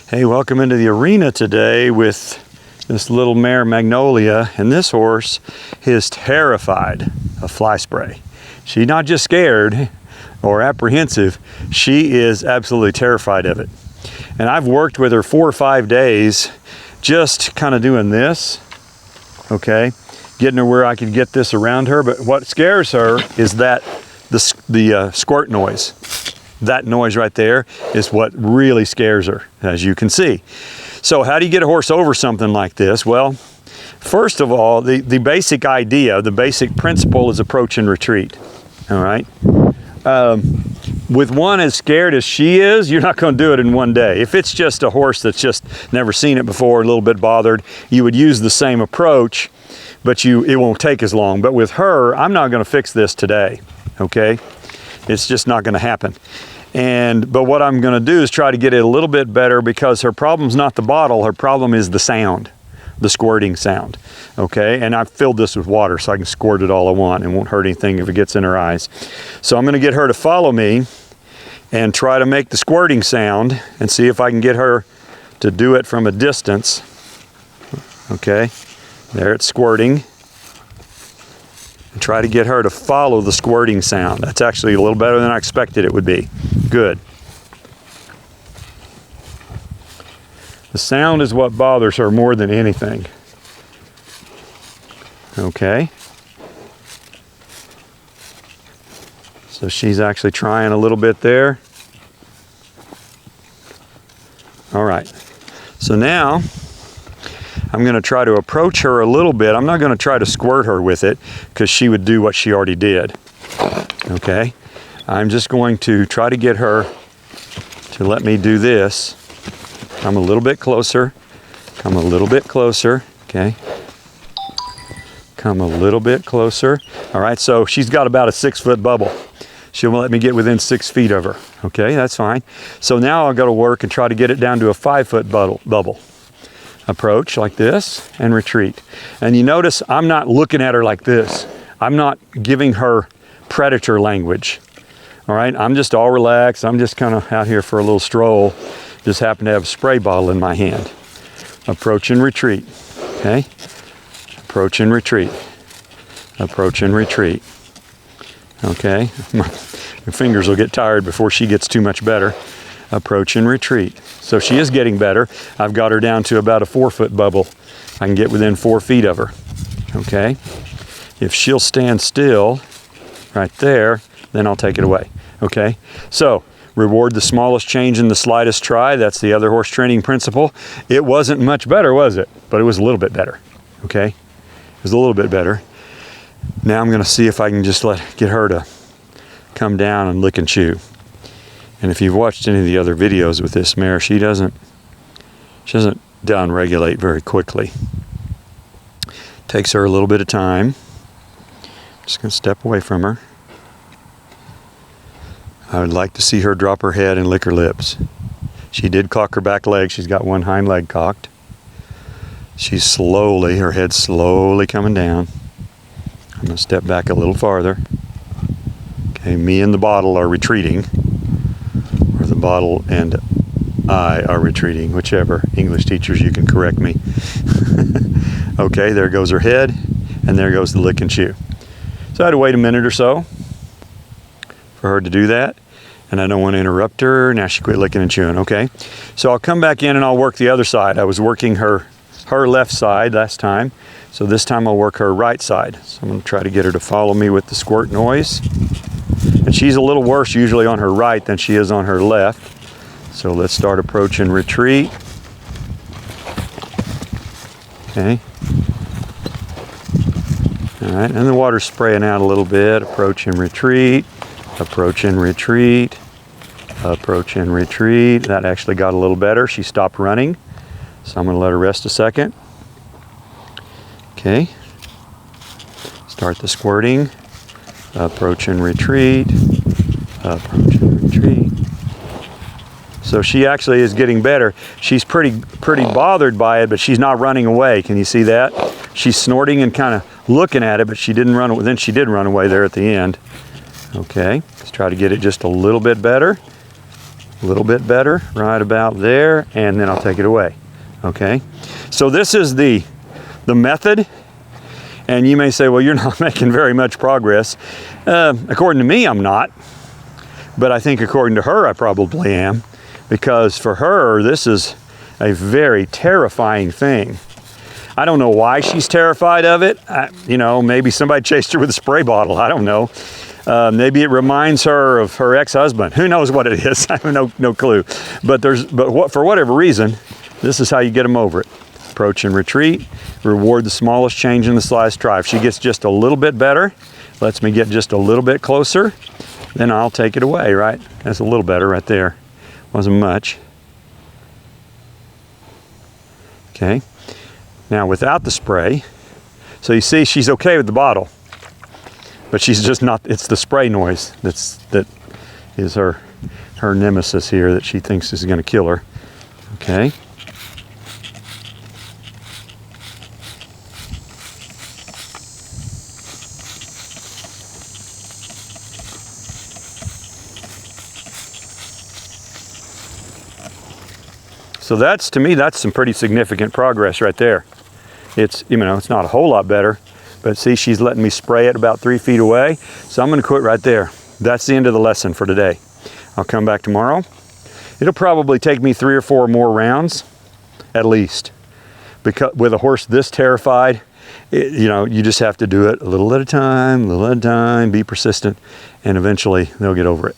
Hey, welcome into the arena today with this little mare Magnolia, and this horse is terrified of fly spray. She's not just scared or apprehensive, she is absolutely terrified of it. And I've worked with her 4 or 5 days just kind of doing this, okay? Getting her where I could get this around her, but what scares her is that the squirt noise. That noise right there is what really scares her, as you can see. So how do you get a horse over something like this? Well, first of all, the basic idea, the basic principle is approach and retreat, all right? With one as scared as she is, you're not going to do it in one day. If it's just a horse that's just never seen it before, a little bit bothered, you would use the same approach, but it won't take as long. But with her, I'm not going to fix this today, okay? It's just not going to happen. But what I'm going to do is try to get it a little bit better, because her problem's not the bottle, her problem is the sound, the squirting sound, okay? And I've filled this with water so I can squirt it all I want and won't hurt anything if it gets in her eyes. So I'm going to get her to follow me and try to make the squirting sound and see if I can get her to do it from a distance. Okay, there it's squirting. And try to get her to follow the squirting sound. That's actually a little better than I expected it would be. Good. The sound is what bothers her more than anything. Okay. So she's actually trying a little bit there. All right. So now I'm going to try to approach her a little bit. I'm not going to try to squirt her with it, because she would do what she already did. Okay? I'm just going to try to get her to let me do this. Come a little bit closer. Come a little bit closer. Okay? Come a little bit closer. All right, so she's got about a 6-foot bubble. She'll let me get within 6 feet of her. Okay, that's fine. So now I've got to work and try to get it down to a 5-foot bubble. Approach like this and retreat. And you notice I'm not looking at her like this. I'm not giving her predator language. All right, I'm just all relaxed. I'm just kind of out here for a little stroll. Just happen to have a spray bottle in my hand. Approach and retreat. Okay? Approach and retreat. Approach and retreat. Okay? My fingers will get tired before she gets too much better. Approach and retreat. So she is getting better. I've got her down to about a 4-foot bubble. I can get within 4 feet of her. Okay? If she'll stand still right there, then I'll take it away. Okay? So reward the smallest change in the slightest try. That's the other horse training principle. It wasn't much better, was it? But it was a little bit better. Okay? It was a little bit better. Now I'm going to see if I can just get her to come down and lick and chew. And if you've watched any of the other videos with this mare, she doesn't down-regulate very quickly. Takes her a little bit of time. Just going to step away from her. I would like to see her drop her head and lick her lips. She did cock her back leg. She's got one hind leg cocked. Her head's slowly coming down. I'm going to step back a little farther. Okay, me and the bottle are retreating. Or the bottle and I are retreating, whichever. English teachers, you can correct me. Okay, there goes her head, and there goes the lick and chew. So I had to wait a minute or so for her to do that, and I don't want to interrupt her. Now she quit licking and chewing. Okay, so I'll come back in and I'll work the other side. I was working her left side last time, so this time I'll work her right side. So I'm going to try to get her to follow me with the squirt noise. And she's a little worse usually on her right than she is on her left. So let's start approach and retreat. Okay. All right, and the water's spraying out a little bit. Approach and retreat. Approach and retreat. Approach and retreat. That actually got a little better. She stopped running. So I'm going to let her rest a second. Okay. Start the squirting. Approach and retreat. Approach and retreat. So she actually is getting better. She's pretty bothered by it, but she's not running away. Can you see that? She's snorting and kind of looking at it, but she didn't run away. Then she did run away there at the end. Okay, let's try to get it just a little bit better. A little bit better, right about there, and then I'll take it away. Okay, so this is the method, and you may say, well, you're not making very much progress. According to me, I'm not, but I think according to her, I probably am, because for her, this is a very terrifying thing. I don't know why she's terrified of it. You know, maybe somebody chased her with a spray bottle. I don't know. Maybe it reminds her of her ex-husband. Who knows what it is? I have no clue. But for whatever reason, this is how you get them over it. Approach and retreat. Reward the smallest change in the slightest try. If she gets just a little bit better, lets me get just a little bit closer, then I'll take it away, right? That's a little better right there. Wasn't much. Okay. Now without the spray, so you see she's okay with the bottle, but she's just not, it's the spray noise that is her nemesis here that she thinks is going to kill her. Okay. So that's, to me, that's some pretty significant progress right there. It's, you know, it's not a whole lot better, but see, she's letting me spray it about 3 feet away. So I'm going to quit right there. That's the end of the lesson for today. I'll come back tomorrow. It'll probably take me 3 or 4 more rounds, at least. Because with a horse this terrified, you know, you just have to do it a little at a time, be persistent, and eventually they'll get over it.